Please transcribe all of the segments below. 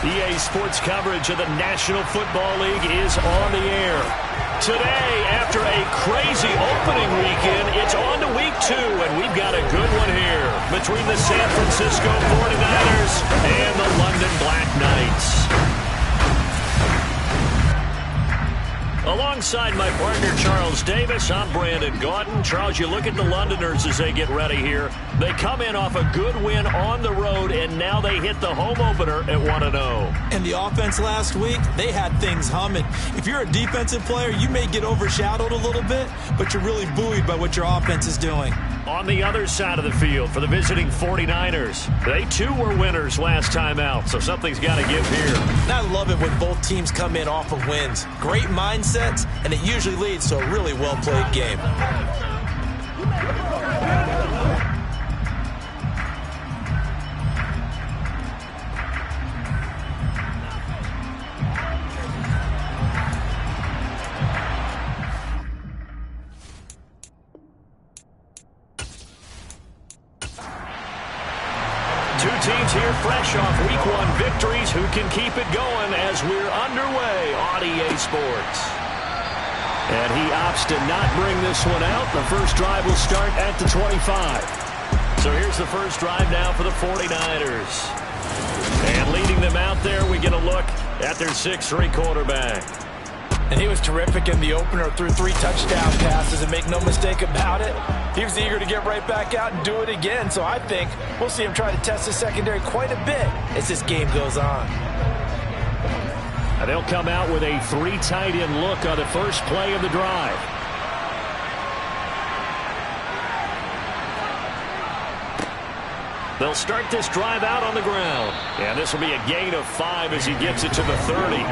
EA Sports coverage of the National Football League is on the air. Today, after a crazy opening weekend, it's on to week 2, and we've got a good one here between the San Francisco 49ers and the London BlackKnights. Alongside my partner, Charles Davis, I'm Brandon Gaudin. Charles, you look at the Londoners as they get ready here. They come in off a good win on the road, and now they hit the home opener at 1-0. And the offense last week, they had things humming. If you're a defensive player, you may get overshadowed a little bit, but you're really buoyed by what your offense is doing. On the other side of the field for the visiting 49ers, they too were winners last time out, so something's got to give here. And I love it when both teams come in off of wins. Great mindsets, and it usually leads to a really well-played game. Two teams here fresh off Week 1 victories who can keep it going as we're underway on EA Sports. And he opts to not bring this one out. The first drive will start at the 25. So here's the first drive now for the 49ers. And leading them out there, we get a look at their 6'3" quarterback. And he was terrific in the opener, threw 3 touchdown passes, and make no mistake about it, he was eager to get right back out and do it again. So I think we'll see him try to test the secondary quite a bit as this game goes on. And they'll come out with a 3 tight end look on the first play of the drive. They'll start this drive out on the ground. And this will be a gain of 5 as he gets it to the 30.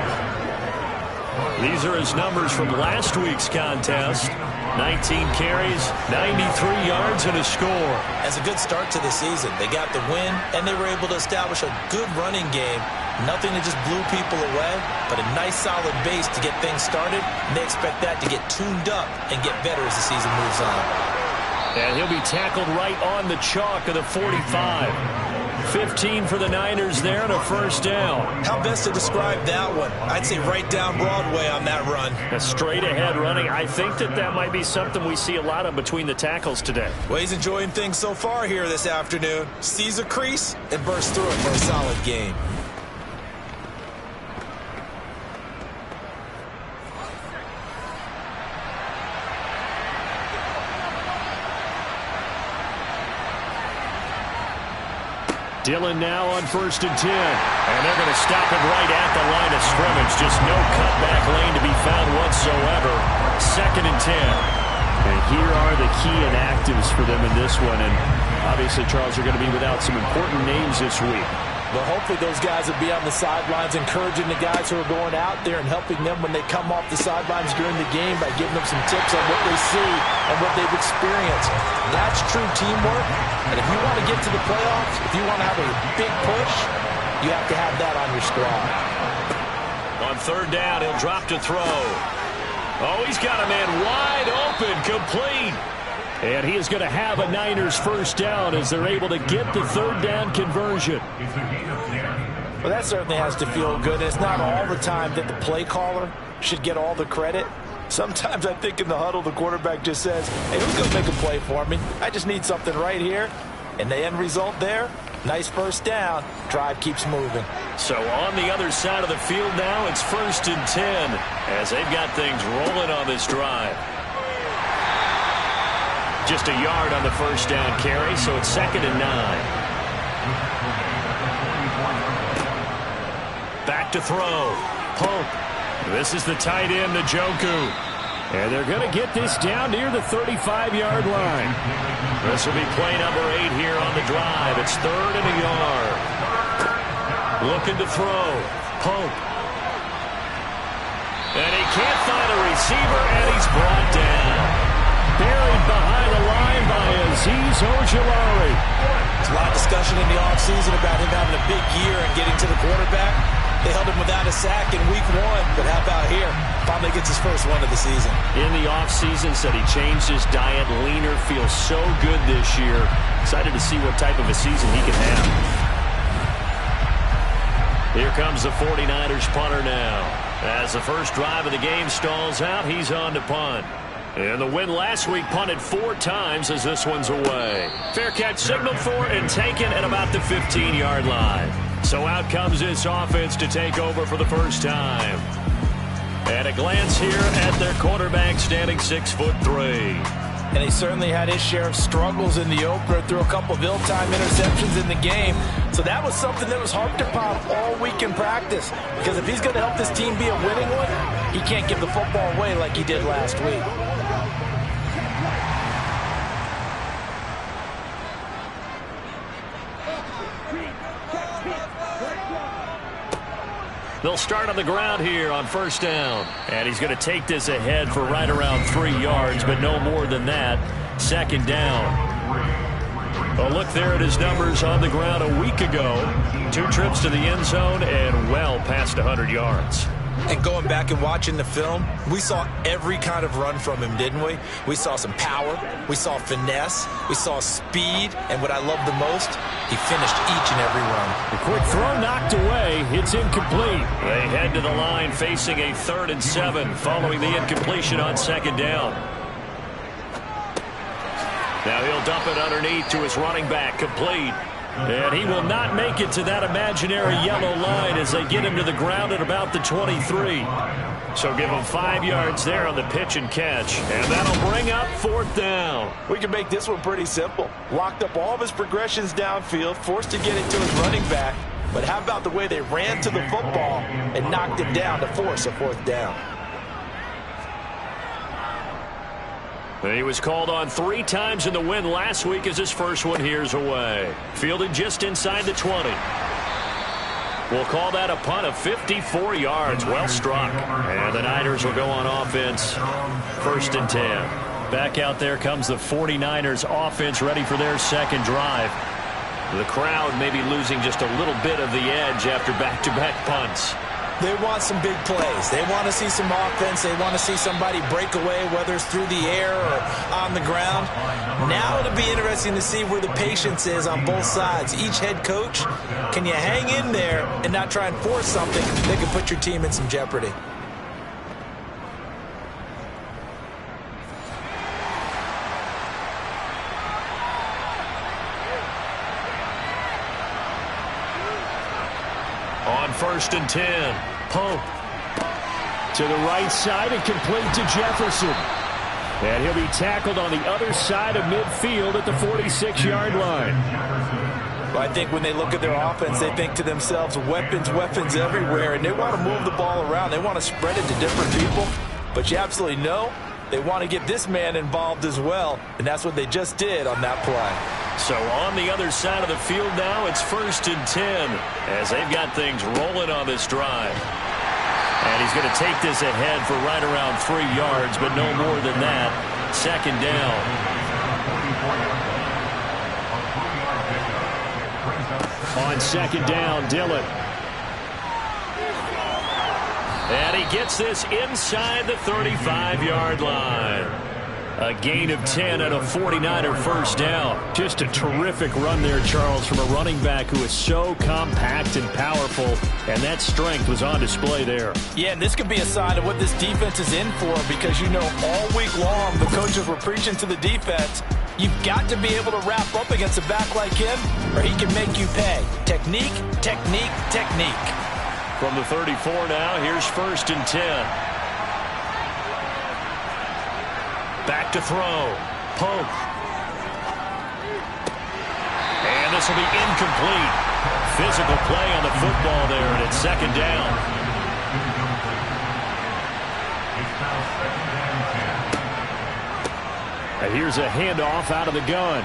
These are his numbers from last week's contest. 19 carries, 93 yards, and a score. As a good start to the season, they got the win, and they were able to establish a good running game. Nothing that just blew people away, but a nice solid base to get things started, and they expect that to get tuned up and get better as the season moves on. And he'll be tackled right on the chalk of the 45. 15 for the Niners there and a first down. How best to describe that one? I'd say right down Broadway on that run. A straight ahead running. I think that might be something we see a lot of between the tackles today. Well, he's enjoying things so far here this afternoon. Sees a crease and bursts through it for a solid gain. Dillon now on 1st and 10. And they're going to stop him right at the line of scrimmage. Just no cutback lane to be found whatsoever. 2nd and 10. And here are the key inactives for them in this one. And obviously, Charles, are going to be without some important names this week. Well, hopefully those guys will be on the sidelines encouraging the guys who are going out there and helping them when they come off the sidelines during the game by giving them some tips on what they see and what they've experienced. That's true teamwork. And if you want to get to the playoffs, if you want to have a big push, you have to have that on your squad. On 3rd down, he'll drop to throw. Oh, he's got a man wide open, complete. And he is going to have a Niners first down as they're able to get the 3rd down conversion. Well, that certainly has to feel good. It's not all the time that the play caller should get all the credit. Sometimes I think in the huddle, the quarterback just says, hey, who's going to make a play for me? I just need something right here. And the end result there, nice first down. Drive keeps moving. So on the other side of the field now, it's 1st and 10 as they've got things rolling on this drive. Just a yard on the first down carry, so it's 2nd and 9. Back to throw. Pope. This is the tight end, Njoku. And they're going to get this down near the 35-yard line. This will be play number 8 here on the drive. It's 3rd and a yard. Looking to throw. Pope. And he can't find a receiver, and he's brought down. Buried behind the line by Azeez Ojulari. There's a lot of discussion in the offseason about him having a big year and getting to the quarterback. They held him without a sack in week 1, but how about here? Finally gets his first one of the season. In the offseason, said he changed his diet, leaner, feels so good this year. Excited to see what type of a season he can have. Here comes the 49ers punter now. As the first drive of the game stalls out, he's on to punt. And the win last week punted 4 times as this one's away. Fair catch signaled for and taken at about the 15-yard line. So out comes this offense to take over for the first time. At a glance here at their quarterback standing 6'3". And he certainly had his share of struggles in the opener, threw a couple of ill-timed interceptions in the game. So that was something that was harped upon all week in practice. Because if he's going to help this team be a winning one, he can't give the football away like he did last week. They'll start on the ground here on first down. And he's going to take this ahead for right around 3 yards, but no more than that. Second down. A look there at his numbers on the ground a week ago. 2 trips to the end zone and well past 100 yards. And going back and watching the film, we saw every kind of run from him, didn't we? We saw some power, we saw finesse, we saw speed, and what I love the most, he finished each and every run. The quick throw knocked away. It's incomplete. They head to the line facing a 3rd and 7 following the incompletion on second down. Now he'll dump it underneath to his running back, complete. And he will not make it to that imaginary yellow line as they get him to the ground at about the 23. So give him 5 yards there on the pitch and catch. And that'll bring up 4th down. We can make this one pretty simple. Locked up all of his progressions downfield, forced to get it to his running back. But how about the way they ran to the football and knocked him down to force a 4th down? He was called on 3 times in the win last week as his first one here's away. Fielded just inside the 20. We'll call that a punt of 54 yards. Well struck. And the Niners will go on offense. 1st and 10. Back out there comes the 49ers offense ready for their second drive. The crowd may be losing just a little bit of the edge after back-to-back punts. They want some big plays. They want to see some offense. They want to see somebody break away, whether it's through the air or on the ground. Now it'll be interesting to see where the patience is on both sides. Each head coach, can you hang in there and not try and force something that could put your team in some jeopardy? On 1st and 10, Pope to the right side and complete to Jefferson. And he'll be tackled on the other side of midfield at the 46-yard line. Well, I think when they look at their offense, they think to themselves, weapons, weapons everywhere, and they want to move the ball around. They want to spread it to different people. But you absolutely know they want to get this man involved as well, and that's what they just did on that play. So on the other side of the field now, it's 1st and 10 as they've got things rolling on this drive. And he's going to take this ahead for right around 3 yards, but no more than that. Second down. On second down, Dillon. And he gets this inside the 35-yard line. A gain of 10 and a 49er first down. Just a terrific run there, Charles, from a running back who is so compact and powerful, and that strength was on display there. Yeah, and this could be a sign of what this defense is in for, because you know all week long the coaches were preaching to the defense, you've got to be able to wrap up against a back like him, or he can make you pay. Technique, technique, technique. From the 34 now, here's 1st and 10. Back to throw. Pope. And this will be incomplete. Physical play on the football there, and it's second down. And here's a handoff out of the gun.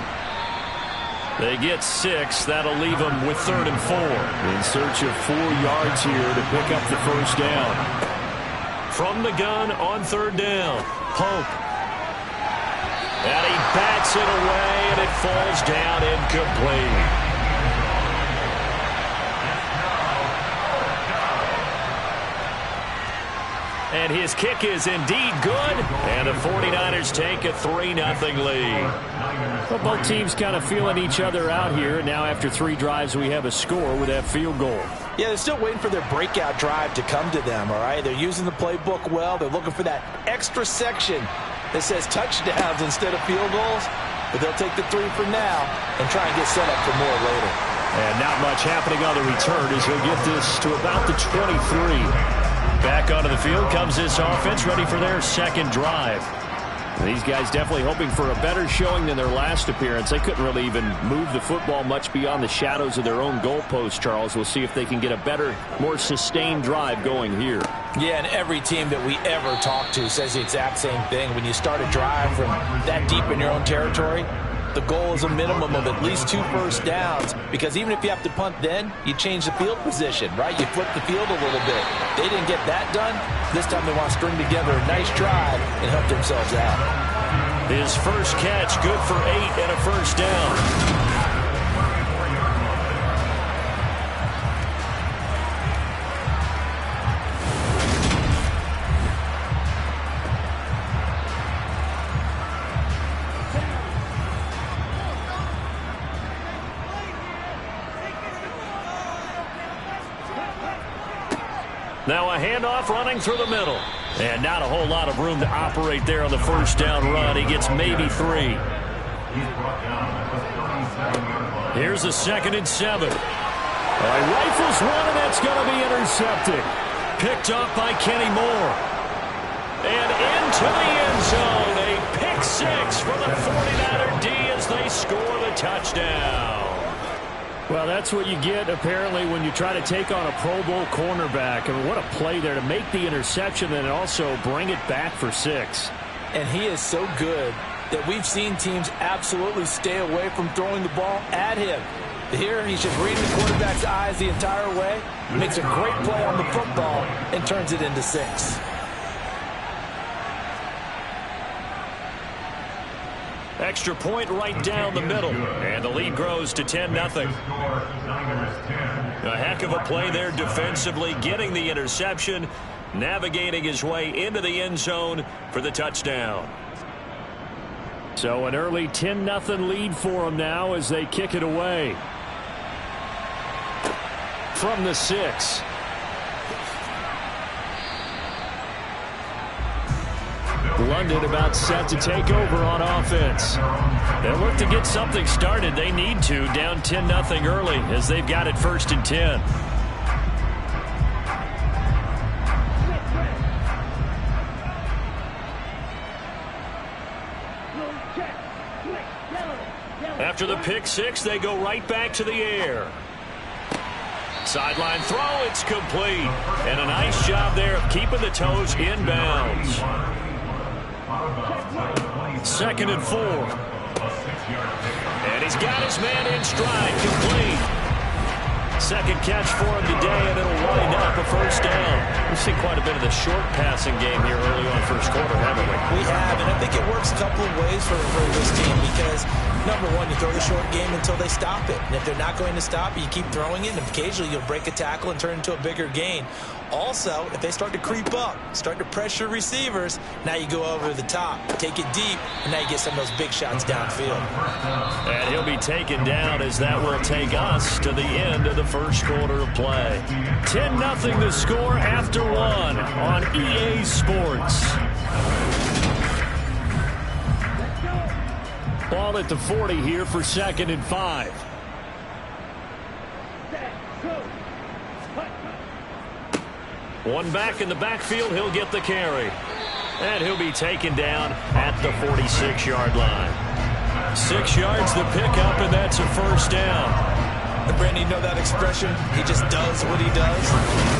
They get 6. That'll leave them with 3rd and 4. In search of 4 yards here to pick up the first down. From the gun on 3rd down. Pope. And he bats it away, and it falls down incomplete. And his kick is indeed good, and the 49ers take a 3-0 lead. Well, both teams kind of feeling each other out here. Now after 3 drives, we have a score with that field goal. Yeah, they're still waiting for their breakout drive to come to them, all right? They're using the playbook well. They're looking for that extra section that says touchdowns instead of field goals. But they'll take the 3 for now and try and get set up for more later. And not much happening on the return as he'll get this to about the 23. Back onto the field comes this offense, ready for their second drive. These guys definitely hoping for a better showing than their last appearance. They couldn't really even move the football much beyond the shadows of their own goalpost, Charles. We'll see if they can get a better, more sustained drive going here. Yeah, and every team that we ever talk to says the exact same thing. When you start a drive from that deep in your own territory, the goal is a minimum of at least 2 first downs, because even if you have to punt then, you change the field position, right? You flip the field a little bit. They didn't get that done. This time they want to string together a nice drive and help themselves out. His first catch, good for 8 and a first down. Now a handoff running through the middle. And not a whole lot of room to operate there on the first down run. He gets maybe 3. Here's a 2nd and 7. Rifles one, and that's going to be intercepted. Picked off by Kenny Moore. And into the end zone. A pick 6 for the 49er D as they score the touchdown. Well, that's what you get, apparently, when you try to take on a Pro Bowl cornerback. And what a play there to make the interception and also bring it back for 6. And he is so good that we've seen teams absolutely stay away from throwing the ball at him. Here, he's just reading the quarterback's eyes the entire way, makes a great play on the football, and turns it into 6. Extra point right down the middle. And the lead grows to 10-0. A heck of a play there defensively, getting the interception, navigating his way into the end zone for the touchdown. So an early 10-0 lead for them now as they kick it away. From the 6. London about set to take over on offense. They'll look to get something started. They need to, down 10-0 early as they've got it 1st and 10. After the pick 6, they go right back to the air. Sideline throw, it's complete. And a nice job there of keeping the toes inbounds. 2nd and 4. And he's got his man in stride, complete. 2nd catch for him today, and it'll wind up a first down. We've seen quite a bit of the short passing game here early on first quarter, haven't we? We have, and I think it works a couple of ways for this team because, number one, you throw the short game until they stop it. And if they're not going to stop it, you keep throwing it, and occasionally you'll break a tackle and turn it into a bigger gain. Also, if they start to creep up, start to pressure receivers, now you go over the top, take it deep, and now you get some of those big shots downfield. And he'll be taken down as that will take us to the end of the first quarter of play. 10-0 the score after 1 on EA Sports. Ball at the 40 here for 2nd and 5. One back in the backfield, he'll get the carry. And he'll be taken down at the 46-yard line. 6 yards the pickup, and that's a first down. And Brandon, you know that expression? He just does what he does.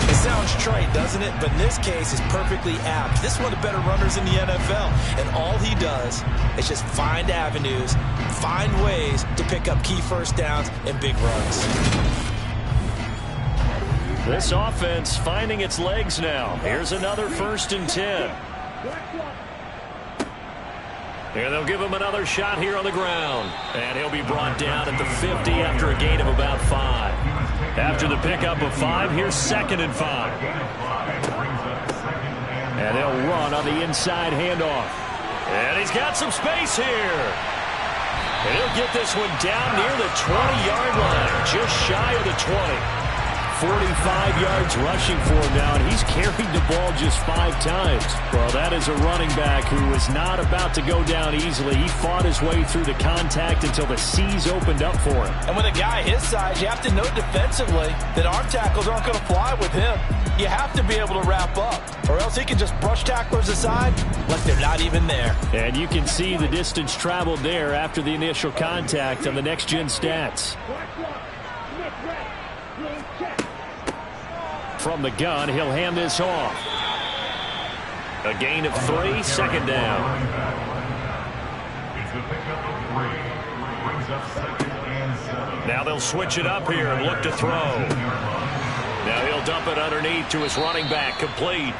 It sounds trite, doesn't it? But in this case, it's perfectly apt. This is one of the better runners in the NFL. And all he does is just find avenues, find ways to pick up key first downs and big runs. This offense finding its legs now. Here's another 1st and 10. And they'll give him another shot here on the ground. And he'll be brought down at the 50 after a gain of about 5. After the pickup of 5, here's 2nd and 5. And they'll run on the inside handoff. And he's got some space here. And he'll get this one down near the 20-yard line, just shy of the 20. 45 yards rushing for him now, and he's carried the ball just 5 times. Well, that is a running back who is not about to go down easily. He fought his way through the contact until the seas opened up for him. And with a guy his size, you have to know defensively that arm tackles aren't going to fly with him. You have to be able to wrap up, or else he can just brush tacklers aside like they're not even there. And you can see the distance traveled there after the initial contact on the next-gen stats. From the gun, he'll hand this off. A gain of 3, second down. Now they'll switch it up here and look to throw. Now he'll dump it underneath to his running back, complete.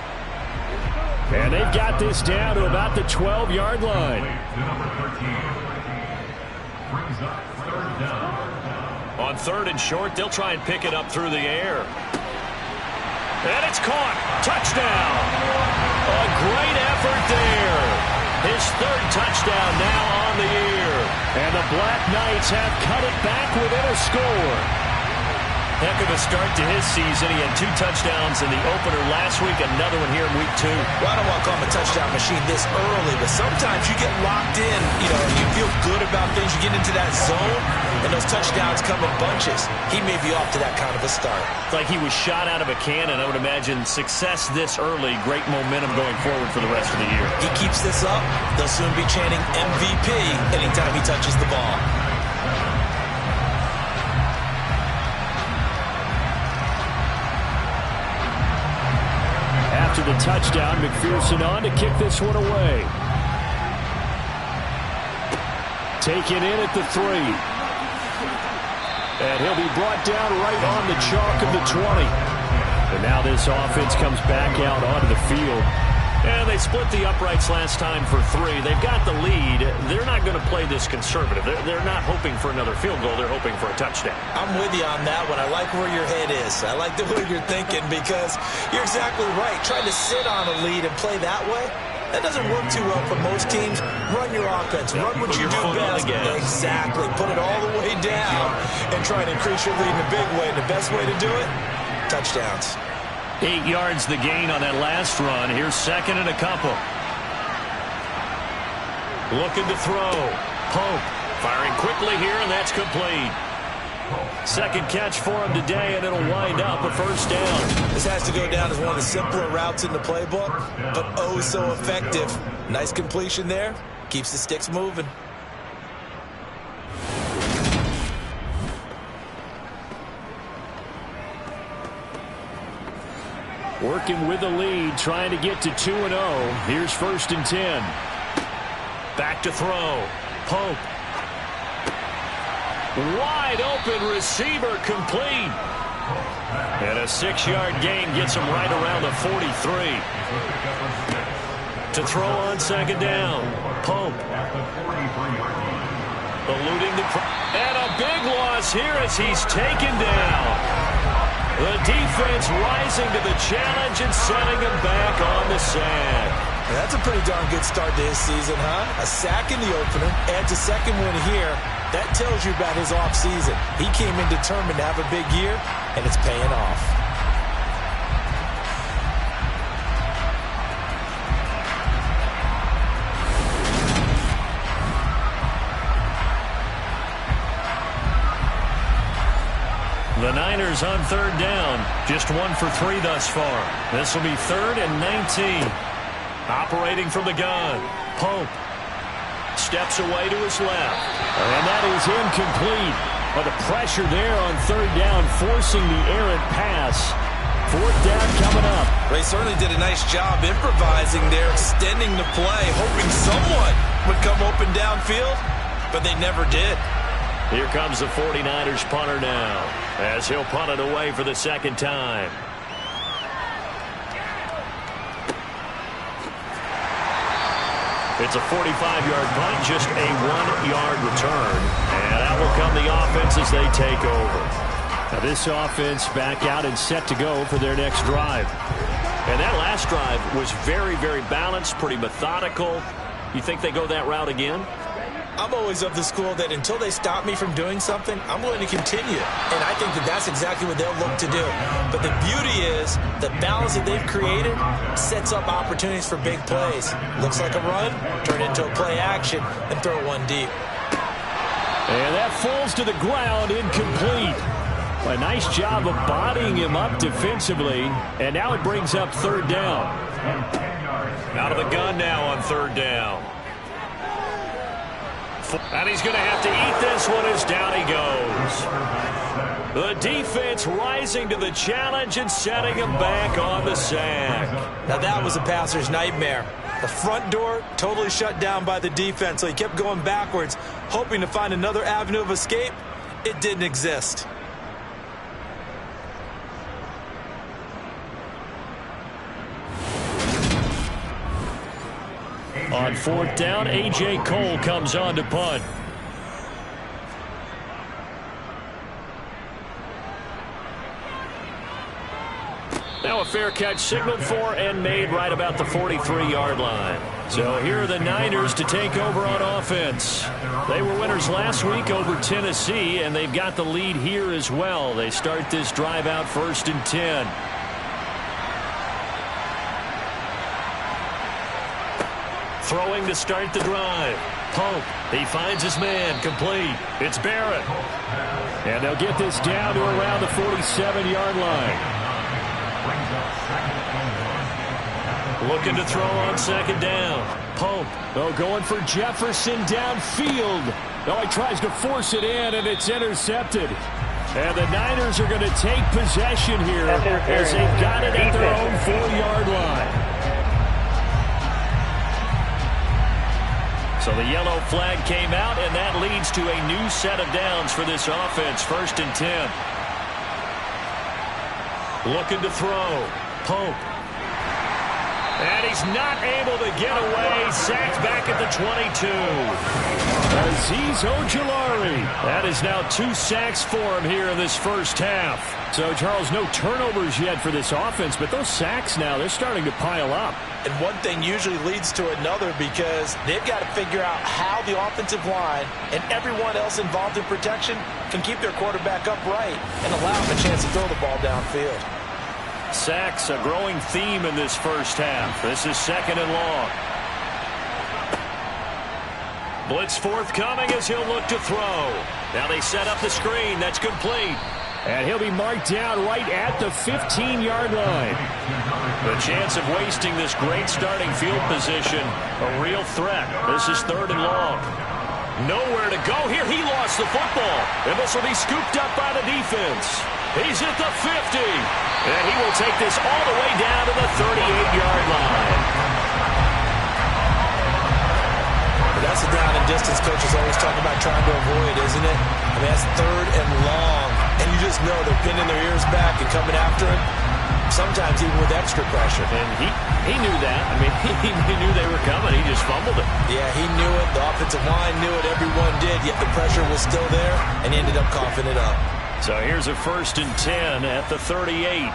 And they've got this down to about the 12-yard line. On 3rd and short, they'll try and pick it up through the air. And it's caught. Touchdown. A great effort there. His 3rd touchdown now on the year. And the BlackKnights have cut it back within a score. Heck of a start to his season. He had 2 touchdowns in the opener last week, another one here in week 2. Well, I don't want to call him a touchdown machine this early, but sometimes you get locked in, you feel good about things. You get into that zone, and those touchdowns come in bunches. He may be off to that kind of a start. It's like he was shot out of a cannon. I would imagine success this early, great momentum going forward for the rest of the year. He keeps this up, they'll soon be chanting MVP anytime he touches the ball. After the touchdown, McPherson on to kick this one away. Taken in at the 3. And he'll be brought down right on the chalk of the 20. And now this offense comes back out onto the field. And they split the uprights last time for 3. They've got the lead. They're not going to play this conservative. They're not hoping for another field goal. They're hoping for a touchdown. I'm with you on that one. I like where your head is. I like the way you're thinking because you're exactly right. Trying to sit on a lead and play that way, that doesn't work too well for most teams. Run your offense. Run what you do best. Exactly. Put it all the way down and try and increase your lead in a big way. And the best way to do it, touchdowns. 8 yards the gain on that last run. Here's 2nd and a couple. Looking to throw. Pope firing quickly here, and that's complete. 2nd catch for him today, and it'll wind up a 1st down. This has to go down as one of the simpler routes in the playbook, but oh so effective. Nice completion there. Keeps the sticks moving. Working with the lead, trying to get to 2-0. Here's 1st and 10. Back to throw. Pope. Wide open receiver, complete. And a 6-yard gain gets him right around the 43. To throw on 2nd down. Pope. Eluding the... And a big loss here as he's taken down. The defense rising to the challenge and setting him back on the sack. That's a pretty darn good start to his season, huh? A sack in the opener, adds a 2nd win here. That tells you about his offseason. He came in determined to have a big year, and it's paying off. The Niners on 3rd down. Just 1 for 3 thus far. This will be 3rd and 19. Operating from the gun. Pope steps away to his left. And that is incomplete. But the pressure there on 3rd down, forcing the errant pass. 4th down coming up. They certainly did a nice job improvising there, extending the play, hoping someone would come open downfield, but they never did. Here comes the 49ers punter now, as he'll punt it away for the 2nd time. It's a 45-yard punt, just a 1-yard return. And out will come the offense as they take over. Now this offense back out and set to go for their next drive. And that last drive was very, very balanced, pretty methodical. You think they go that route again? I'm always of the school that until they stop me from doing something, I'm going to continue. And I think that that's exactly what they'll look to do. But the beauty is the balance that they've created sets up opportunities for big plays. Looks like a run, turn it into a play action, and throw one deep. And that falls to the ground, incomplete. A nice job of bodying him up defensively. And now it brings up third down. Out of the gun now on third down. And he's going to have to eat this one as down he goes. The defense rising to the challenge and setting him back on the sack. Now that was a passer's nightmare. The front door totally shut down by the defense, so he kept going backwards, hoping to find another avenue of escape. It didn't exist. On fourth down, A.J. Cole comes on to punt. Now a fair catch signaled for and made right about the 43-yard line. So here are the Niners to take over on offense. They were winners last week over Tennessee, and they've got the lead here as well. They start this drive out 1st and 10. Throwing to start the drive. Pope, he finds his man, complete. It's Barrett. And they'll get this down to around the 47-yard line. Looking to throw on second down. Pope, going for Jefferson downfield. He tries to force it in, and it's intercepted. And the Niners are going to take possession here as they've got it at their own 4-yard line. So the yellow flag came out, and that leads to a new set of downs for this offense. 1st and 10. Looking to throw. Pope. And he's not able to get away. Sacked back at the 22. Azeez Ojulari. That is now 2 sacks for him here in this first half. So, Charles, no turnovers yet for this offense, but those sacks now, they're starting to pile up. And one thing usually leads to another because they've got to figure out how the offensive line and everyone else involved in protection can keep their quarterback upright and allow him a chance to throw the ball downfield. Sacks, a growing theme in this first half. This is 2nd and long. Blitz forthcoming as he'll look to throw. Now they set up the screen. That's complete. And he'll be marked down right at the 15-yard line. The chance of wasting this great starting field position, a real threat. This is 3rd and long. Nowhere to go here. He lost the football. And this will be scooped up by the defense. He's at the 50. And he will take this all the way down to the 38-yard line. That's a down and distance coaches always talk about trying to avoid, isn't it? I mean, that's 3rd and long. And you just know they're pinning their ears back and coming after him, sometimes even with extra pressure. And he knew that. I mean, he knew they were coming. He just fumbled it. Yeah, he knew it. The offensive line knew it. Everyone did, yet the pressure was still there, and he ended up coughing it up. So here's a 1st and 10 at the 38.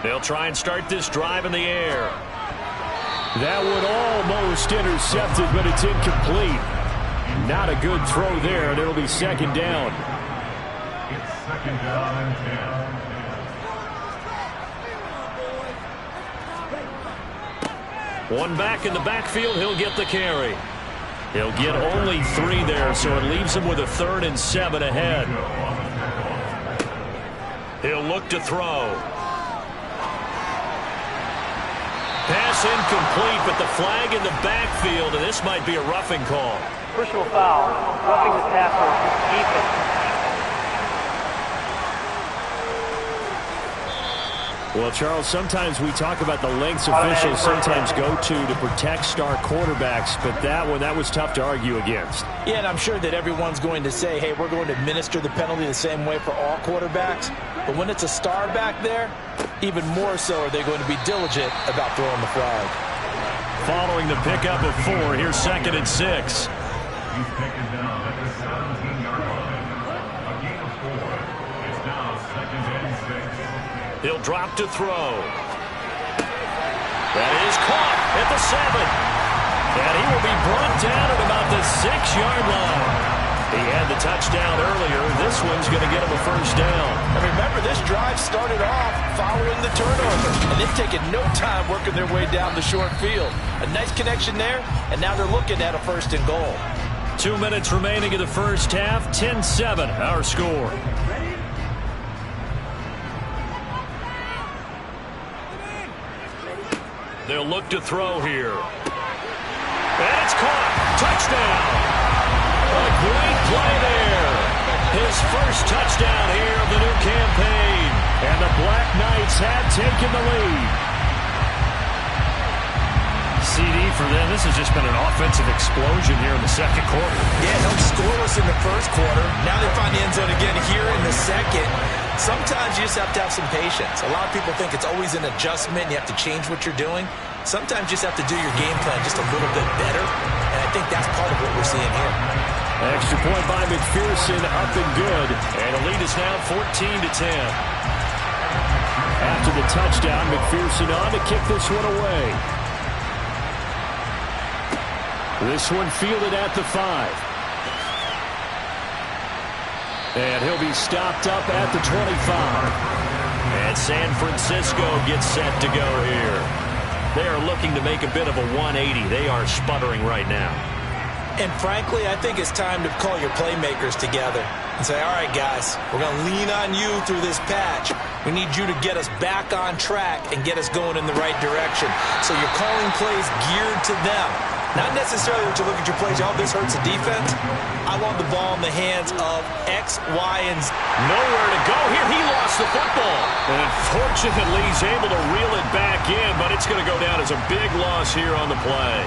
They'll try and start this drive in the air. That one almost intercepted, but it's incomplete. Not a good throw there, and it'll be 2nd down. It's 2nd down and 10. One back in the backfield, he'll get the carry. He'll get only 3 there, so it leaves him with a 3rd and 7 ahead. He'll look to throw. Pass incomplete, but the flag in the backfield, and this might be a roughing call. Personal foul, roughing the tackle, defense. Well, Charles, sometimes we talk about the lengths officials sometimes go to protect star quarterbacks, but that was tough to argue against. Yeah, and I'm sure that everyone's going to say, hey, we're going to administer the penalty the same way for all quarterbacks. But when it's a star back there, even more so are they going to be diligent about throwing the flag. Following the pickup of 4, here's 2nd and 6. He's taken down at the 17-yard line. A gain of 4. It's now 2nd and 6. He'll drop to throw. That is caught at the 7. And he will be brought down at about the 6-yard line. He had the touchdown earlier. This one's going to get him a first down. And remember, this drive started off following the turnover. And they've taken no time working their way down the short field. A nice connection there, and now they're looking at a first and goal. 2 minutes remaining in the first half. 10-7, our score. They'll look to throw here. And it's caught. Touchdown. A great play there. His first touchdown here of the new campaign. And the BlackKnights have taken the lead. CD for them. This has just been an offensive explosion here in the second quarter. Yeah, held scoreless in the first quarter. Now they find the end zone again here in the second. Sometimes you just have to have some patience. A lot of people think it's always an adjustment. You have to change what you're doing. Sometimes you just have to do your game plan just a little bit better. And I think that's part of what we're seeing here. Extra point by McPherson, up and good. And the lead is now 14-10. After the touchdown, McPherson on to kick this one away. This one fielded at the 5. And he'll be stopped up at the 25. And San Francisco gets set to go here. They are looking to make a bit of a 180. They are sputtering right now. And frankly, I think it's time to call your playmakers together and say, all right, guys, we're going to lean on you through this patch. We need you to get us back on track and get us going in the right direction. So you're calling plays geared to them. Not necessarily that you look at your plays, oh, this hurts the defense. I want the ball in the hands of X, Y, and Z. Nowhere to go here. He lost the football. And unfortunately, he's able to reel it back in, but it's going to go down as a big loss here on the play.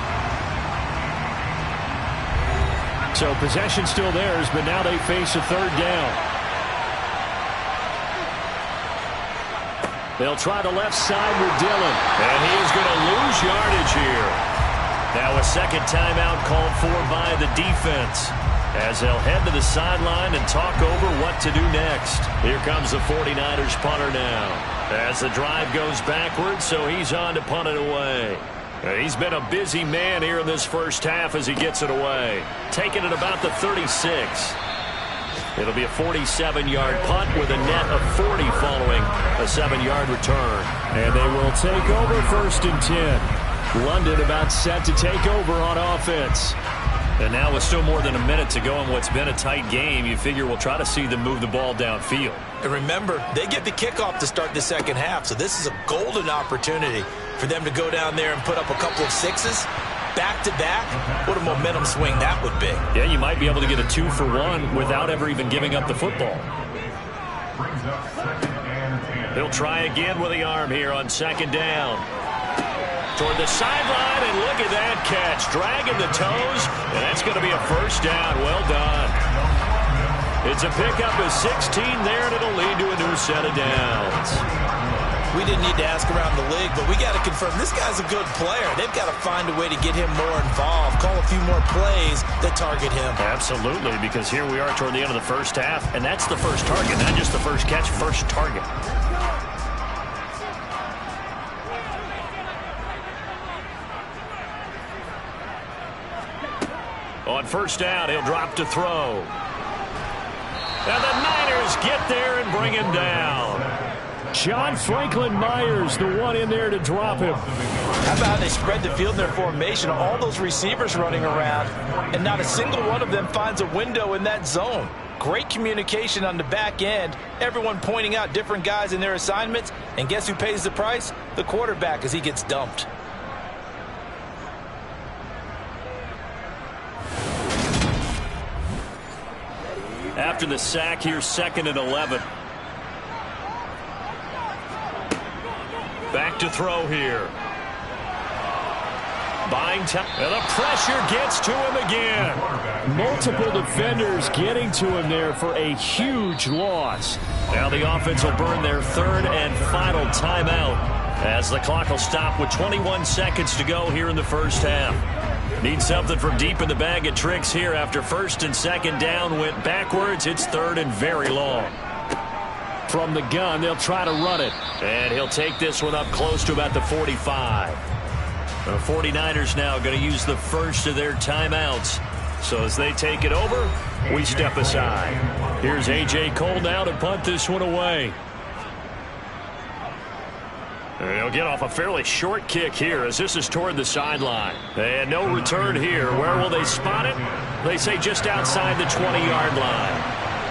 So possession still theirs, but now they face a third down. They'll try the left side with Dillon. And he is going to lose yardage here. Now a second timeout called for by the defense, as they'll head to the sideline and talk over what to do next. Here comes the 49ers punter now, as the drive goes backwards, so he's on to punt it away. He's been a busy man here in this first half as he gets it away. Taking it about the 36. It'll be a 47-yard punt with a net of 40 following a 7-yard return. And they will take over first and 10. London about set to take over on offense. And now with still more than a minute to go in what's been a tight game, you figure we'll try to see them move the ball downfield. And remember, they get the kickoff to start the second half, so this is a golden opportunity for them to go down there and put up a couple of sixes back-to-back. What a momentum swing that would be. Yeah, you might be able to get a 2-for-1 without ever even giving up the football. He'll try again with the arm here on second down. Toward the sideline, and look at that catch. Dragging the toes, and that's going to be a first down. Well done. It's a pickup of 16 there, and it'll lead to a new set of downs. We didn't need to ask around the league, but we got to confirm this guy's a good player. They've got to find a way to get him more involved, call a few more plays that target him. Absolutely, because here we are toward the end of the first half, and that's the first target, not just the first catch, first target. On first down, he'll drop to throw. And the Niners get there and bring him down. John Franklin Myers, the one in there to drop him. How about they spread the field in their formation, all those receivers running around, and not a single one of them finds a window in that zone. Great communication on the back end. Everyone pointing out different guys in their assignments. And guess who pays the price? The quarterback, as he gets dumped. After the sack here, 2nd and 11. Back to throw here. Buying time. And the pressure gets to him again. Multiple defenders getting to him there for a huge loss. Now the offense will burn their third and final timeout, as the clock will stop with 21 seconds to go here in the first half. Need something from deep in the bag of tricks here after first and second down went backwards. It's third and very long. From the gun, they'll try to run it. And he'll take this one up close to about the 45. The 49ers now going to use the first of their timeouts. So as they take it over, we step aside. Here's A.J. Cole now to punt this one away. They'll get off a fairly short kick here as this is toward the sideline. And no return here. Where will they spot it? They say just outside the 20-yard line.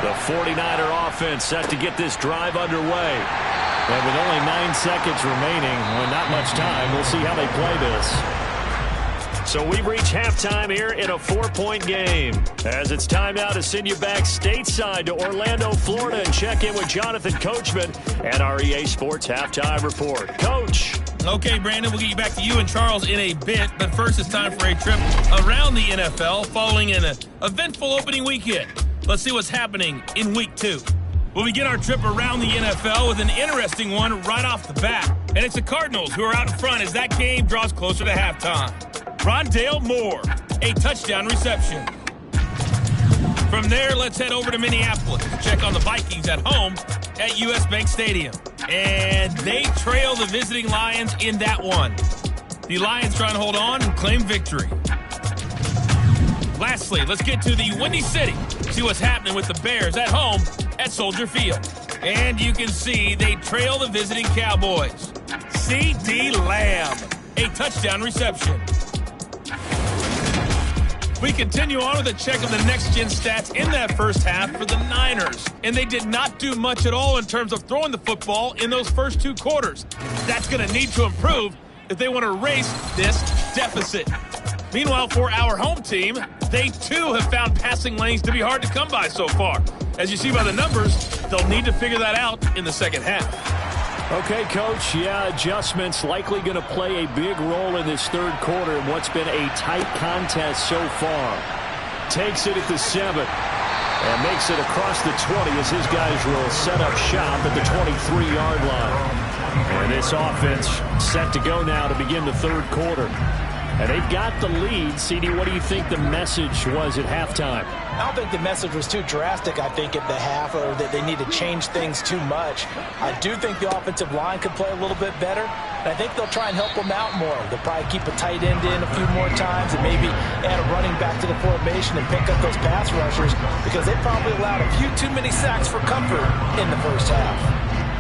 The 49er offense set to get this drive underway. And with only 9 seconds remaining, well, not much time, we'll see how they play this. So we've reached halftime here in a 4-point game. As it's time now to send you back stateside to Orlando, Florida, and check in with Jonathan Coachman at our EA Sports Halftime Report. Coach. Okay, Brandon, we'll get you back to you and Charles in a bit. But first, it's time for a trip around the NFL following an eventful opening weekend. Let's see what's happening in Week 2. We'll begin our trip around the NFL with an interesting one right off the bat. And it's the Cardinals who are out in front as that game draws closer to halftime. Rondale Moore, a touchdown reception. From there, let's head over to Minneapolis to check on the Vikings at home at US Bank Stadium. And they trail the visiting Lions in that one. The Lions trying to hold on and claim victory. Lastly, let's get to the Windy City. See what's happening with the Bears at home at Soldier Field. And you can see they trail the visiting Cowboys. C.D. Lamb, a touchdown reception. We continue on with a check of the next-gen stats in that first half for the Niners. And they did not do much at all in terms of throwing the football in those first 2 quarters. That's going to need to improve if they want to erase this deficit. Meanwhile, for our home team, they too have found passing lanes to be hard to come by so far. As you see by the numbers, they'll need to figure that out in the second half. Okay, Coach, adjustments likely going to play a big role in this third quarter in what's been a tight contest so far. Takes it at the 7 and makes it across the 20 as his guys will set up shop at the 23-yard line. And this offense set to go now to begin the third quarter. And they've got the lead. CD, what do you think the message was at halftime? I don't think the message was too drastic, I think, at the half, or that they need to change things too much. I do think the offensive line could play a little bit better, and I think they'll try and help them out more. They'll probably keep a tight end in a few more times and maybe add a running back to the formation and pick up those pass rushers because they probably allowed a few too many sacks for comfort in the first half.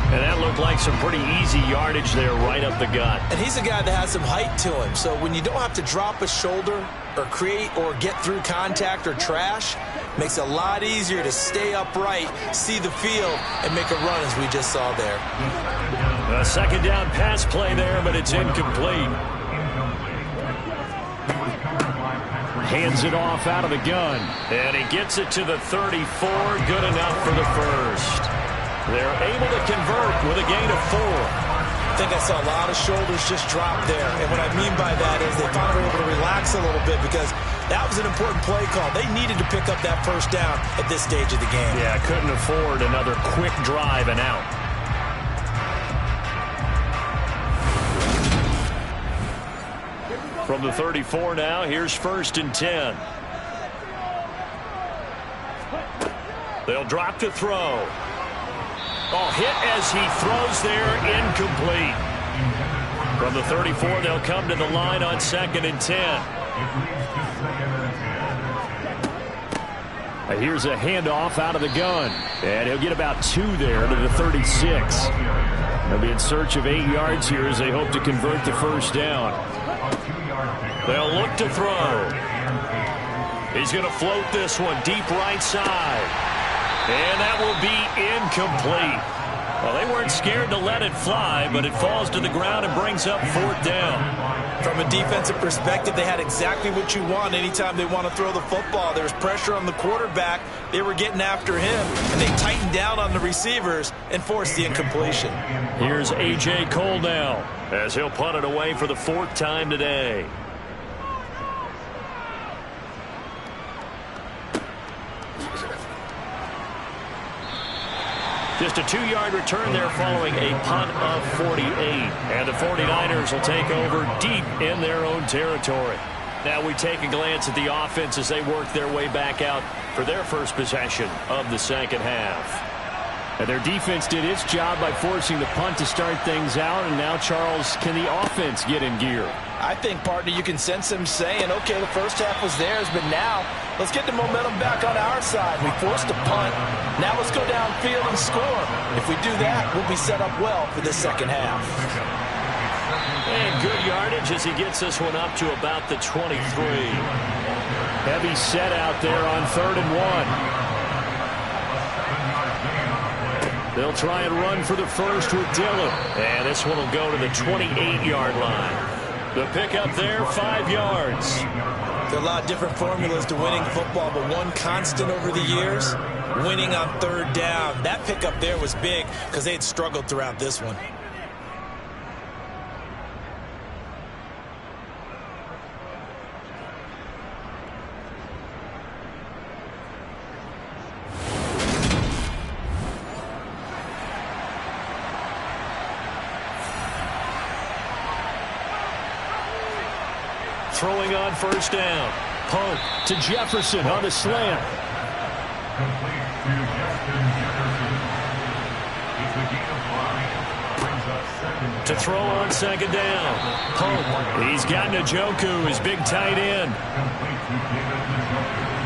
And that looked like some pretty easy yardage there right up the gut. And he's a guy that has some height to him. So when you don't have to drop a shoulder or create or get through contact or trash, makes it a lot easier to stay upright, see the field, and make a run as we just saw there. A second down pass play there, but it's incomplete. Hands it off out of the gun. And he gets it to the 34. Good enough for the first. They're able to convert with a gain of 4. I think I saw a lot of shoulders just drop there. And what I mean by that is they finally were able to relax a little bit because that was an important play call. They needed to pick up that first down at this stage of the game. Yeah, couldn't afford another quick drive and out. From the 34 now, here's 1st and 10. They'll drop to throw. Oh, hit as he throws there, incomplete. From the 34, they'll come to the line on 2nd and 10. Here's a handoff out of the gun. And he'll get about 2 there to the 36. They'll be in search of 8 yards here as they hope to convert the first down. They'll look to throw. He's going to float this one deep right side. And that will be incomplete. Well, they weren't scared to let it fly, but it falls to the ground and brings up 4th down. From a defensive perspective, they had exactly what you want anytime they want to throw the football. There's pressure on the quarterback. They were getting after him, and they tightened down on the receivers and forced the incompletion. Here's A.J. Cole now as he'll punt it away for the 4th time today. Just a 2-yard return there following a punt of 48. And the 49ers will take over deep in their own territory. Now we take a glance at the offense as they work their way back out for their first possession of the second half. And their defense did its job by forcing the punt to start things out. And now, Charles, can the offense get in gear? I think, partner, you can sense him saying, okay, the first half was theirs, but now let's get the momentum back on our side. We forced a punt. Now let's go downfield and score. If we do that, we'll be set up well for the second half. And good yardage as he gets this one up to about the 23. Heavy set out there on 3rd and 1. They'll try and run for the first with Dillon. And this one will go to the 28-yard line. The pickup there, 5 yards. There are a lot of different formulas to winning football, but one constant over the years, winning on 3rd down. That pickup there was big because they had struggled throughout this one. Throwing on 1st down. Pope to Jefferson on the slant. Complete to Justin Jefferson. It's a gain of 5. Brings up 2nd. To throw on 2nd down. Pope. He's got Njoku, his big tight end. Complete to David Njoku.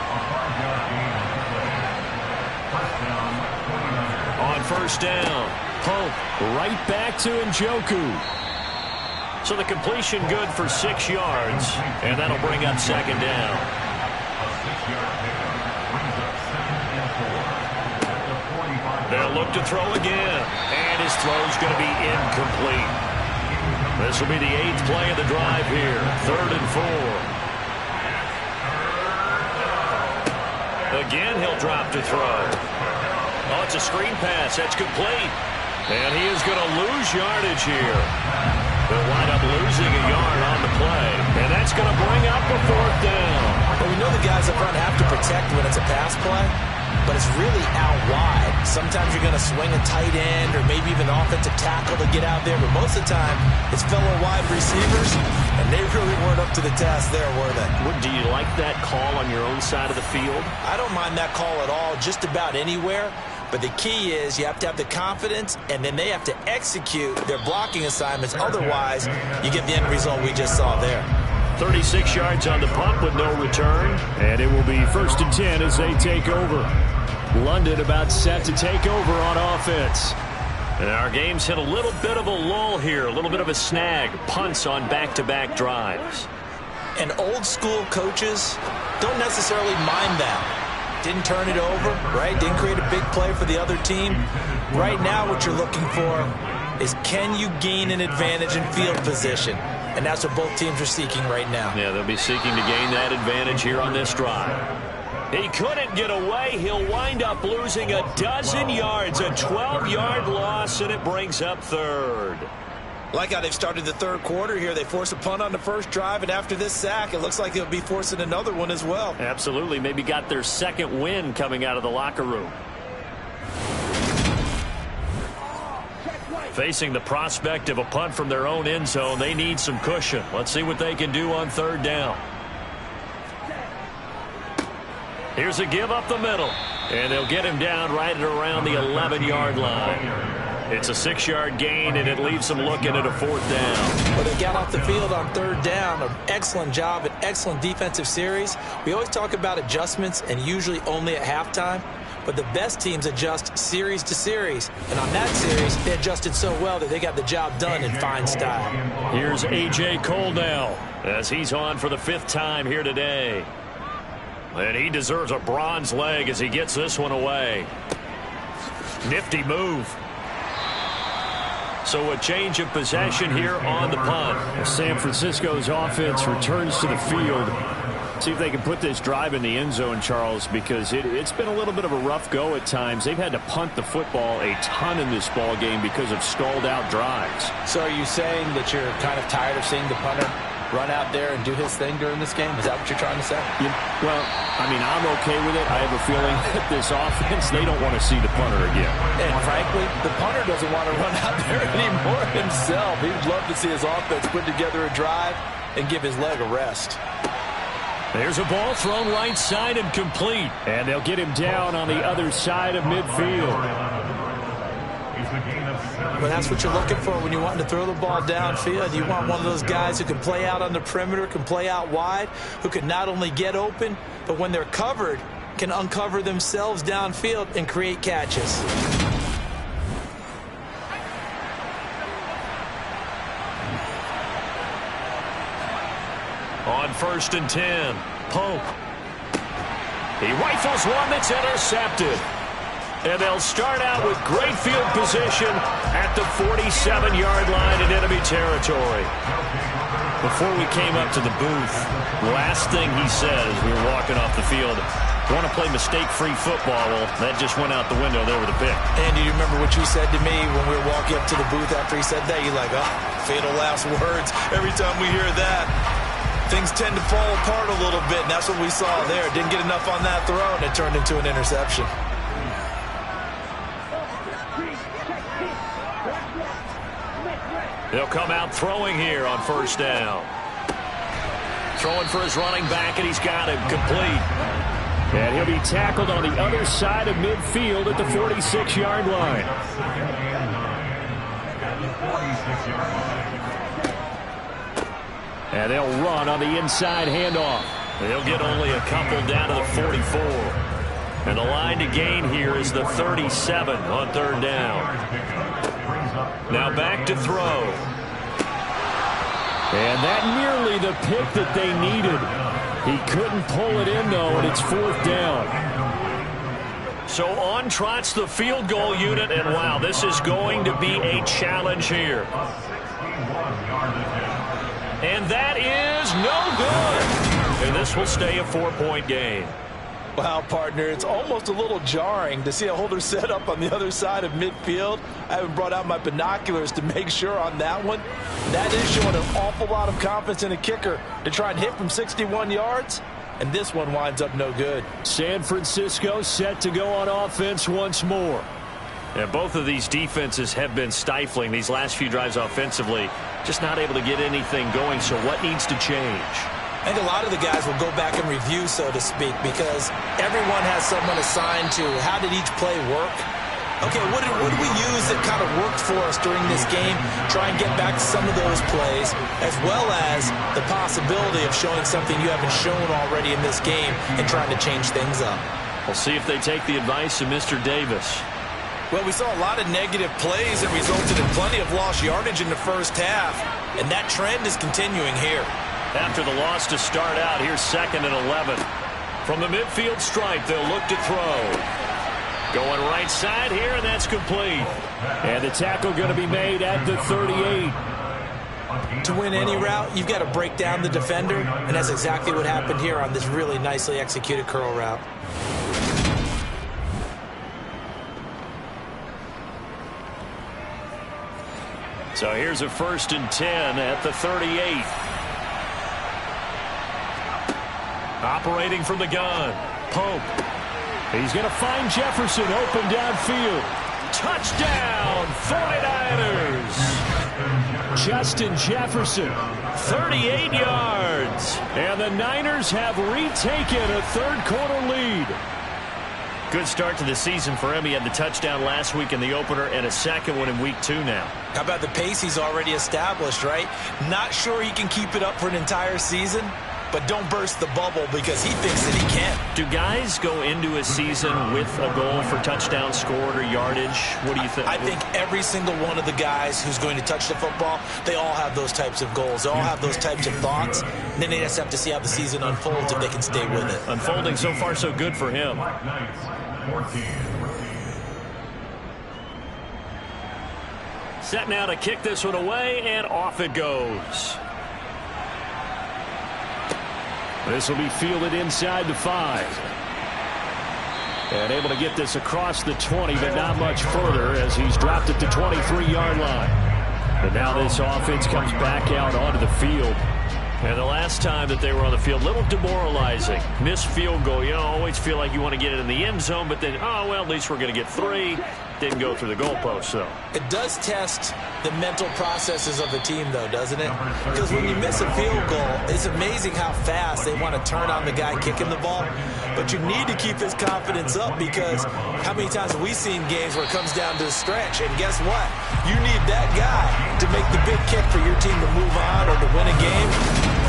A 5-yard gain on the play. First down, 49. On 1st down. Pope right back to Njoku. So the completion good for 6 yards, and that'll bring up 2nd down. A 6-yard pickup brings up 2nd and 4. At the 45. They'll look to throw again, and his throw's going to be incomplete. This will be the 8th play of the drive here, 3rd and 4. Again, he'll drop to throw. Oh, it's a screen pass. That's complete. And he is going to lose yardage here. They'll wind up losing a yard on the play. And that's going to bring up a 4th down. Well, we know the guys up front have to protect when it's a pass play, but it's really out wide. Sometimes you're going to swing a tight end or maybe even an offensive tackle to get out there, but most of the time it's fellow wide receivers, and they really weren't up to the task there, were they? Do you like that call on your own side of the field? I don't mind that call at all, just about anywhere. But the key is you have to have the confidence, and then they have to execute their blocking assignments. Otherwise, you get the end result we just saw there. 36 yards on the punt with no return. And it will be 1st and 10 as they take over. London about set to take over on offense. And our game's hit a little bit of a lull here, a little bit of a snag. Punts on back-to-back drives. And old-school coages don't necessarily mind that. Didn't turn it over, right? Didn't create a big play for the other team. Right now what you're looking for is, can you gain an advantage in field position? And that's what both teams are seeking right now. Yeah, they'll be seeking to gain that advantage here on this drive. He couldn't get away. He'll wind up losing a dozen yards, a 12-yard loss, and it brings up 3rd. Like how they've started the 3rd quarter here. They force a punt on the first drive, and after this sack, it looks like they'll be forcing another one as well. Absolutely. Maybe got their 2nd win coming out of the locker room. Facing the prospect of a punt from their own end zone, they need some cushion. Let's see what they can do on 3rd down. Here's a give up the middle, and they'll get him down right at around the 11-yard line. It's a 6-yard gain, and it leaves them looking at a 4th down. Well, they got off the field on 3rd down. An excellent job, an excellent defensive series. We always talk about adjustments, and usually only at halftime. But the best teams adjust series to series. And on that series, they adjusted so well that they got the job done in fine style. Here's A.J. Cole now as he's on for the 5th time here today. And he deserves a bronze leg as he gets this one away. Nifty move. So a change of possession here on the punt. San Francisco's offense returns to the field. See if they can put this drive in the end zone, Charles, because it's been a little bit of a rough go at times. They've had to punt the football a ton in this ball game because of stalled out drives. So are you saying that you're kind of tired of seeing the punter run out there and do his thing during this game? Is that what you're trying to say? Yeah, well, I mean, I'm okay with it. I have a feeling that this offense, they don't want to see the punter again. And frankly, the punter doesn't want to run out there anymore himself. He'd love to see his offense put together a drive and give his leg a rest. There's a ball thrown right side and complete. And they'll get him down on the other side of midfield. But that's what you're looking for when you're wanting to throw the ball downfield. You want one of those guys who can play out on the perimeter, can play out wide, who can not only get open, but when they're covered, can uncover themselves downfield and create catches. On 1st and 10, Pope. He rifles one that's intercepted. And they'll start out with great field position at the 47-yard line in enemy territory. Before we came up to the booth, last thing he said as we were walking off the field, want to play mistake-free football. Well, that just went out the window there with a pick. Andy, you remember what you said to me when we were walking up to the booth after he said that? You're like, oh, fatal last words. Every time we hear that, things tend to fall apart a little bit, and that's what we saw there. Didn't get enough on that throw, and it turned into an interception. They'll come out throwing here on 1st down. Throwing for his running back, and he's got him complete. And he'll be tackled on the other side of midfield at the 46-yard line. And they'll run on the inside handoff. They'll get only a couple down to the 44. And the line to gain here is the 37 on 3rd down. Now back to throw. And that nearly the pick that they needed. He couldn't pull it in, though, and it's 4th down. So on trots the field goal unit, and wow, this is going to be a challenge here. And that is no good. And this will stay a 4-point game. Wow, partner, it's almost a little jarring to see a holder set up on the other side of midfield. I haven't brought out my binoculars to make sure on that one. That is showing an awful lot of confidence in a kicker to try and hit from 61 yards, and this one winds up no good. San Francisco set to go on offense once more. And both of these defenses have been stifling these last few drives offensively, just not able to get anything going, so what needs to change? I think a lot of the guys will go back and review, so to speak, because everyone has someone assigned to how did each play work. Okay, what did we use that kind of worked for us during this game? Try and get back to some of those plays, as well as the possibility of showing something you haven't shown already in this game and trying to change things up. We'll see if they take the advice of Mr. Davis. Well, we saw a lot of negative plays and resulted in plenty of lost yardage in the first half, and that trend is continuing here. After the loss to start out, here's 2nd and 11. From the midfield stripe, they'll look to throw. Going right side here, and that's complete. And the tackle going to be made at the 38. To win any route, you've got to break down the defender, and that's exactly what happened here on this really nicely executed curl route. So here's a 1st and 10 at the 38. Operating from the gun, Pope. He's going to find Jefferson open downfield. Touchdown, 49ers. Justin Jefferson, 38 yards. And the Niners have retaken a 3rd-quarter lead. Good start to the season for him. He had the touchdown last week in the opener and a second one in week 2 now. How about the pace he's already established, right? Not sure he can keep it up for an entire season, but don't burst the bubble because he thinks that he can. Do guys go into a season with a goal for touchdown scored or yardage? What do you think? I think every single one of the guys who's going to touch the football, they all have those types of goals. They all have those types of thoughts. And then they just have to see how the season unfolds if they can stay with it. Unfolding so far so good for him. Set now to kick this one away, and off it goes. This will be fielded inside the 5. And able to get this across the 20, but not much further as he's dropped at the 23-yard line. And now this offense comes back out onto the field. And the last time that they were on the field, a little demoralizing. Missed field goal. You always feel like you want to get it in the end zone, but then, oh, well, at least we're going to get 3. Didn't go through the goalpost, so. It does test the mental processes of the team, though, doesn't it? Because when you miss a field goal, it's amazing how fast they want to turn on the guy kicking the ball. But you need to keep his confidence up, because how many times have we seen games where it comes down to the stretch? And guess what? You need that guy to make the big kick for your team to move on or to win a game.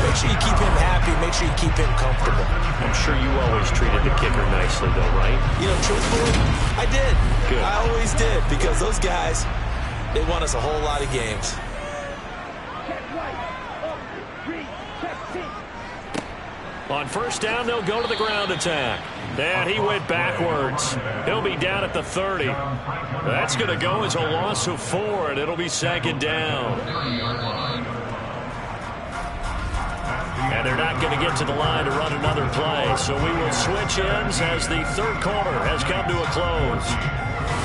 Make sure you keep him happy. Make sure you keep him comfortable. I'm sure you always treated the kicker nicely, though, right? You know, truthfully, I did. Good. I always did, because those guys, they won us a whole lot of games. On first down, they'll go to the ground attack. And he went backwards. He'll be down at the 30. That's going to go as a loss of 4, and it'll be second down. And they're not going to get to the line to run another play. So we will switch ends as the third quarter has come to a close.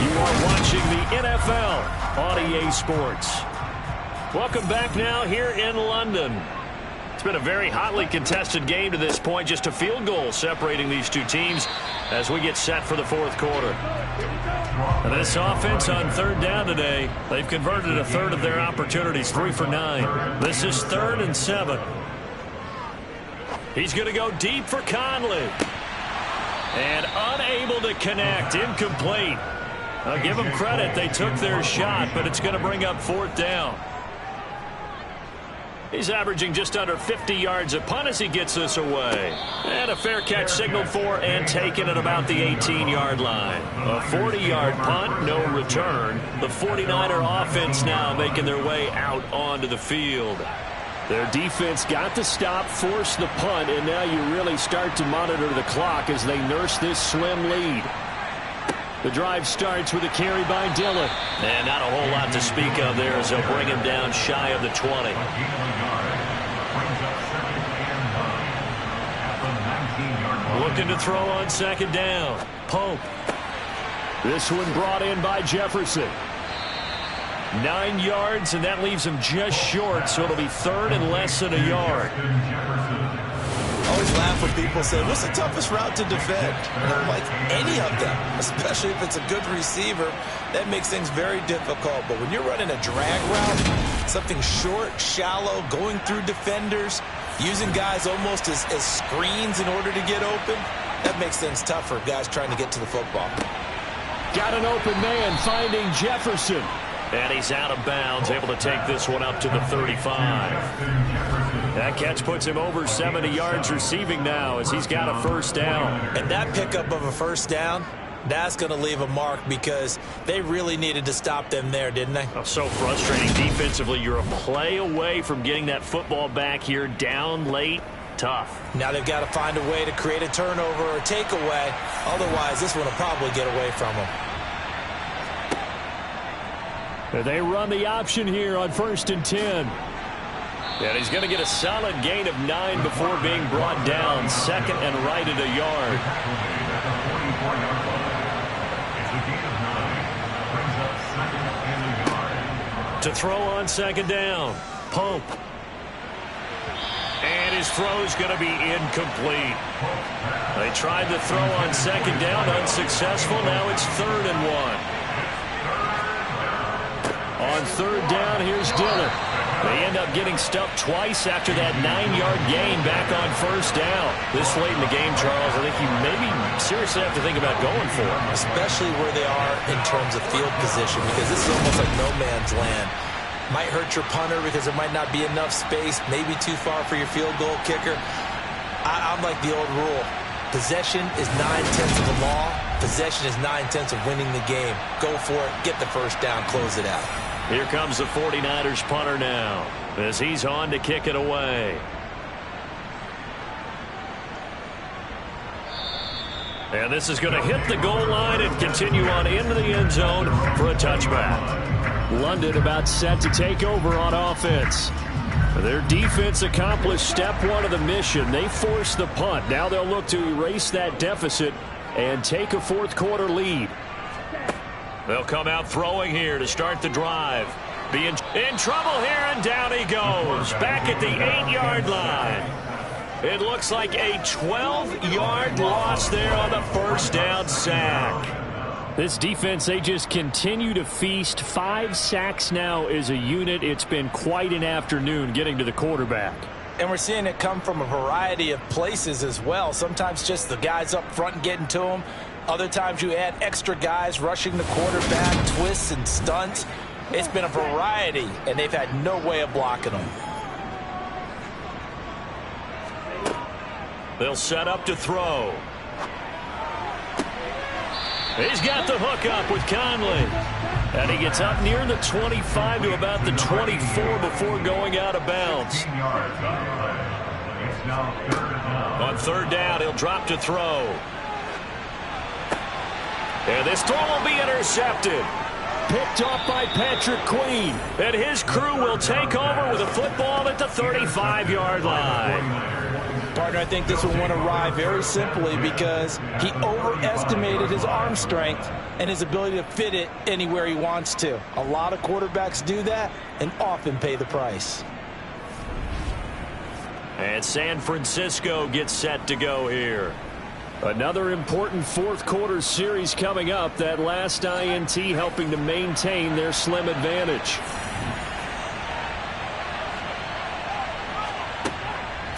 You are watching the NFL on EA Sports. Welcome back now here in London. It's been a very hotly contested game to this point. Just a field goal separating these two teams as we get set for the fourth quarter. And this offense on third down today, they've converted a third of their opportunities, 3 for 9. This is 3rd and 7. He's going to go deep for Conley. And unable to connect, incomplete. I'll give them credit. They took their shot, but it's going to bring up 4th down. He's averaging just under 50 yards a punt as he gets this away. And a fair catch signaled for and taken at about the 18-yard line. A 40-yard punt, no return. The 49er offense now making their way out onto the field. Their defense got the stop, forced the punt, and now you really start to monitor the clock as they nurse this slim lead. The drive starts with a carry by Dillon. And not a whole lot to speak of there as they'll bring him down shy of the 20. Looking to throw on second down. Pope. This one brought in by Jefferson. 9 yards, and that leaves him just short, so it'll be 3rd and less than a yard. I always laugh when people say, what's the toughest route to defend? And I'm like, any of them, especially if it's a good receiver. That makes things very difficult. But when you're running a drag route, something short, shallow, going through defenders, using guys almost as screens in order to get open, that makes things tough for guys trying to get to the football. Got an open man finding Jefferson. And he's out of bounds, able to take this one up to the 35. That catch puts him over 70 yards receiving now as he's got a first down. And that pickup of a first down, that's going to leave a mark because they really needed to stop them there, didn't they? Oh, so frustrating defensively. You're a play away from getting that football back here down late. Tough. Now they've got to find a way to create a turnover or a takeaway. Otherwise, this one will probably get away from them. They run the option here on 1st and 10. And he's going to get a solid gain of 9 before being brought down. 2nd and right at a yard. To throw on second down. Pope. And his throw's going to be incomplete. They tried to throw on second down, unsuccessful. Now it's 3rd and 1. On 3rd down, here's Dillon. They end up getting stuffed twice after that 9-yard gain back on 1st down. This late in the game, Charles, I think you maybe seriously have to think about going for it. Especially where they are in terms of field position, because this is almost like no man's land. Might hurt your punter because there might not be enough space, maybe too far for your field goal kicker. I'm like the old rule. Possession is 9/10 of the law. Possession is 9/10 of winning the game. Go for it, get the first down, close it out. Here comes the 49ers punter now as he's on to kick it away. And this is going to hit the goal line and continue on into the end zone for a touchback. London about set to take over on offense. Their defense accomplished step 1 of the mission. They forced the punt. Now they'll look to erase that deficit and take a fourth quarter lead. They'll come out throwing here to start the drive. Being in trouble here, and down he goes. Back at the 8-yard line. It looks like a 12-yard loss there on the first down sack. This defense, they just continue to feast. 5 sacks now as a unit. It's been quite an afternoon getting to the quarterback. And we're seeing it come from a variety of places as well. Sometimes just the guys up front and getting to them. Other times you add extra guys rushing the quarterback, twists and stunts. It's been a variety, and they've had no way of blocking them. They'll set up to throw. He's got the hook up with Conley. And he gets up near the 25 to about the 24 before going out of bounds. On third down, he'll drop to throw. And this throw will be intercepted. Picked off by Patrick Queen. And his crew will take over with a football at the 35-yard line. Partner, I think this one went awry very simply because he overestimated his arm strength and his ability to fit it anywhere he wants to. A lot of quarterbacks do that and often pay the price. And San Francisco gets set to go here. Another important fourth quarter series coming up. That last INT helping to maintain their slim advantage.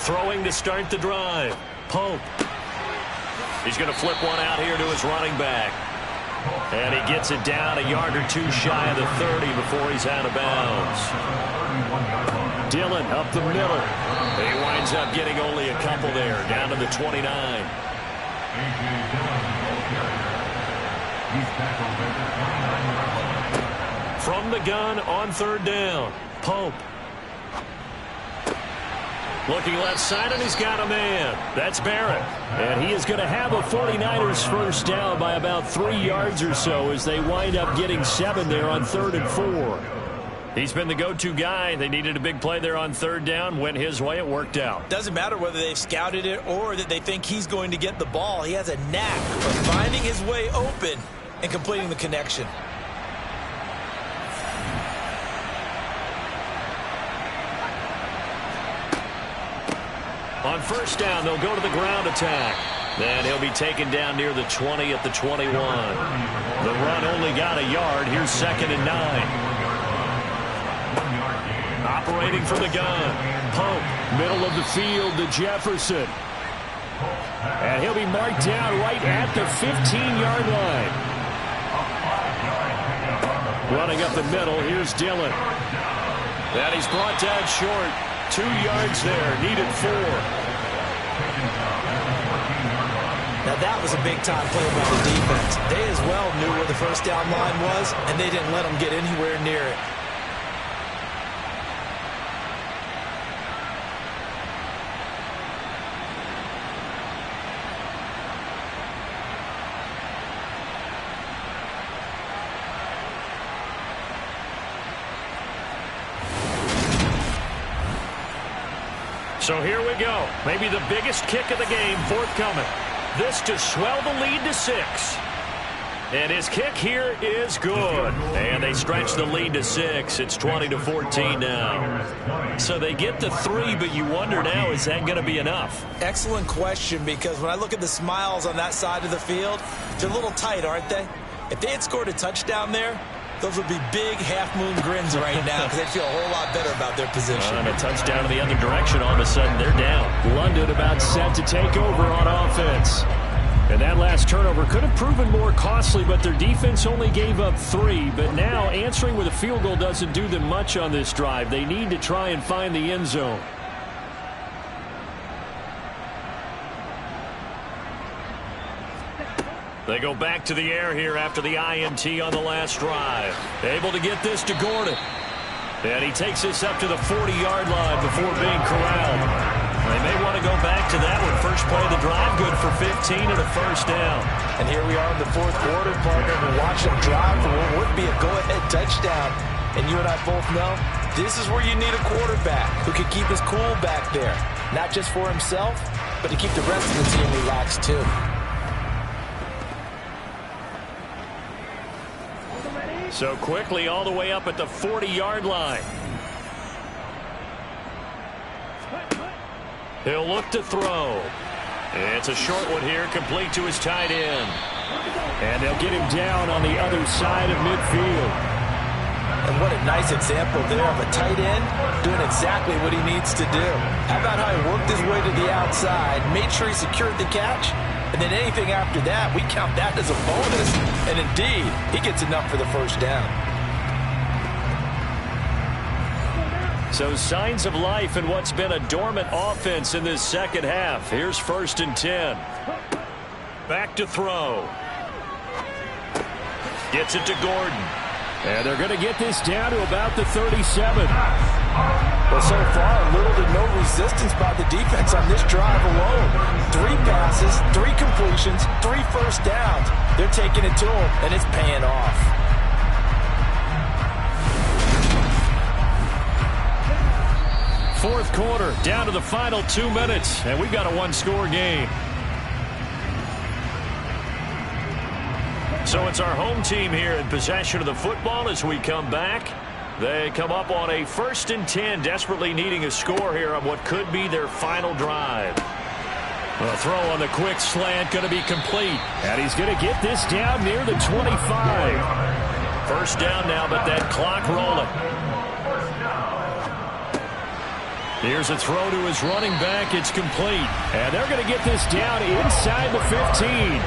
Throwing to start the drive. Pope. He's going to flip one out here to his running back. And he gets it down a yard or two shy of the 30 before he's out of bounds. Dillon up the middle. He winds up getting only a couple there, down to the 29. From the gun on third down. Pope. Looking left side, and he's got a man. That's Barrett. And he is going to have a 49ers first down by about 3 yards or so as they wind up getting 7 there on 3rd and 4. He's been the go-to guy. They needed a big play there on third down. Went his way. It worked out. Doesn't matter whether they've scouted it or that they think he's going to get the ball. He has a knack for finding his way open and completing the connection. On first down, they'll go to the ground attack. Then he'll be taken down near the 20 at the 21. The run only got a yard. Here's 2nd and 9. Operating from the gun. Pope. Middle of the field to Jefferson. And he'll be marked down right at the 15-yard line. Running up the middle, here's Dillon. And he's brought down short. 2 yards there, needed 4. Now that was a big-time play by the defense. They as well knew where the first down line was, and they didn't let them get anywhere near it. So here we go. Maybe the biggest kick of the game forthcoming. This to swell the lead to 6. And his kick here is good. And they stretch the lead to 6. It's 20-14 now. So they get to 3, but you wonder now, is that going to be enough? Excellent question, because when I look at the smiles on that side of the field, they're a little tight, aren't they? If they had scored a touchdown there, those would be big half-moon grins right now because they'd feel a whole lot better about their position. And a touchdown in the other direction, all of a sudden they're down. London about set to take over on offense. And that last turnover could have proven more costly, but their defense only gave up 3. But now answering with a field goal doesn't do them much on this drive. They need to try and find the end zone. They go back to the air here after the INT on the last drive. Able to get this to Gordon. And he takes this up to the 40-yard line before being corralled. They may want to go back to that one. First play of the drive, good for 15 and a first down. And here we are in the fourth quarter, partner. We're watching them drive for what would be a go-ahead touchdown. And you and I both know this is where you need a quarterback who can keep his cool back there. Not just for himself, but to keep the rest of the team relaxed too. So quickly all the way up at the 40-yard line. He'll look to throw. It's a short one here, complete to his tight end. And they'll get him down on the other side of midfield. And what a nice example there of a tight end doing exactly what he needs to do. How about how he worked his way to the outside, made sure he secured the catch, and then anything after that, we count that as a bonus. And indeed, he gets enough for the first down. So signs of life in what's been a dormant offense in this second half. Here's 1st and 10. Back to throw. Gets it to Gordon. And they're going to get this down to about the 37. Well, so far, little to no resistance by the defense on this drive alone. 3 passes, 3 completions, 3 first downs. They're taking it to him, and it's paying off. Fourth quarter, down to the final 2 minutes, and we've got a 1-score game. So it's our home team here in possession of the football as we come back. They come up on a 1st and 10, desperately needing a score here on what could be their final drive. A throw on the quick slant going to be complete. And he's going to get this down near the 25. First down now, but that clock rolling. Here's a throw to his running back. It's complete. And they're going to get this down inside the 15.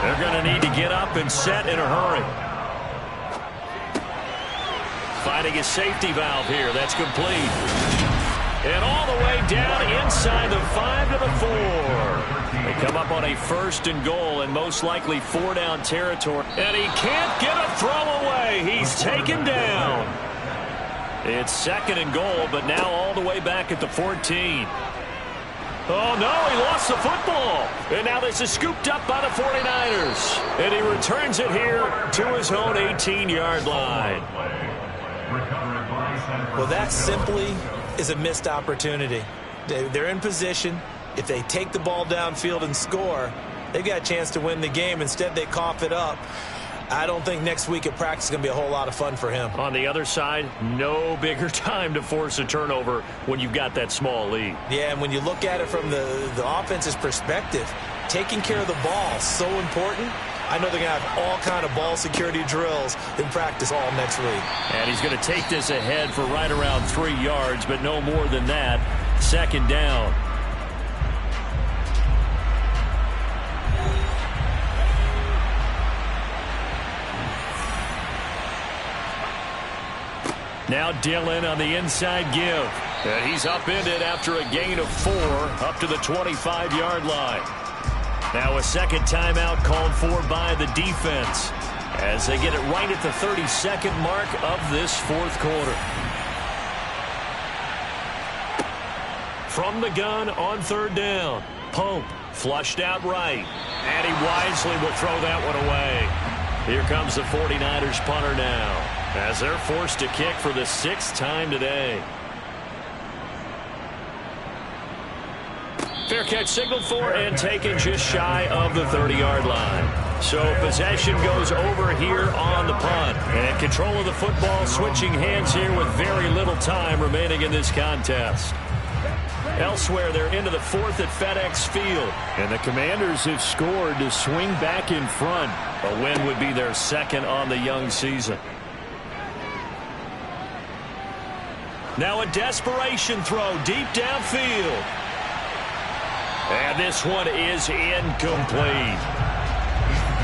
They're going to need to get up and set in a hurry. Finding a safety valve here. That's complete. And all the way down inside the 5 to the 4. They come up on a 1st and goal and most likely 4-down territory. And he can't get a throw away. He's taken down. It's 2nd and goal, but now all the way back at the 14. Oh, no, he lost the football. And now this is scooped up by the 49ers. And he returns it here to his own 18-yard line. Well, that simply is a missed opportunity. They're in position. If they take the ball downfield and score, they've got a chance to win the game. Instead, they cough it up. I don't think next week at practice is going to be a whole lot of fun for him. On the other side, no bigger time to force a turnover when you've got that small lead. Yeah, and when you look at it from the offense's perspective, taking care of the ball is so important. I know they're going to have all kind of ball security drills in practice all next week. And he's going to take this ahead for right around 3 yards, but no more than that. 2nd down. Now Dillon on the inside give. And he's upended after a gain of 4 up to the 25-yard line. Now a second timeout called for by the defense as they get it right at the 32nd mark of this 4th quarter. From the gun on 3rd down. Pope flushed out right. And he wisely will throw that one away. Here comes the 49ers punter now, as they're forced to kick for the 6th time today. Fair catch signaled for and taken just shy of the 30-yard line. So possession goes over here on the punt. And control of the football switching hands here with very little time remaining in this contest. Elsewhere, they're into the 4th at FedEx Field. And the Commanders have scored to swing back in front. A win would be their 2nd on the young season. Now a desperation throw deep downfield. And this one is incomplete.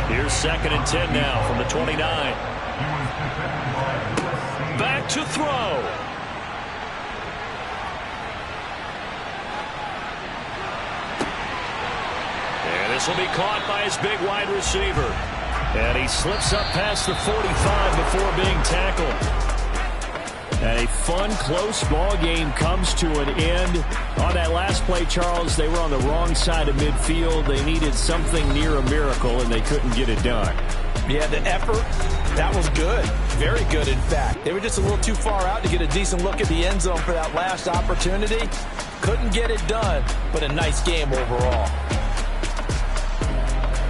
Here's 2nd and 10 now from the 29. Back to throw. And this will be caught by his big wide receiver. And he slips up past the 45 before being tackled. And a fun, close ball game comes to an end. On that last play, Charles, they were on the wrong side of midfield. They needed something near a miracle, and they couldn't get it done. Yeah, the effort, that was good. Very good, in fact. They were just a little too far out to get a decent look at the end zone for that last opportunity. Couldn't get it done, but a nice game overall.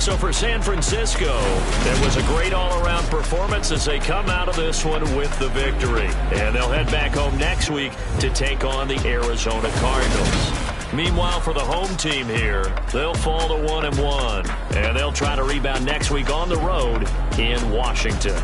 So for San Francisco, it was a great all-around performance as they come out of this one with the victory. And they'll head back home next week to take on the Arizona Cardinals. Meanwhile, for the home team here, they'll fall to 1-1. And they'll try to rebound next week on the road in Washington.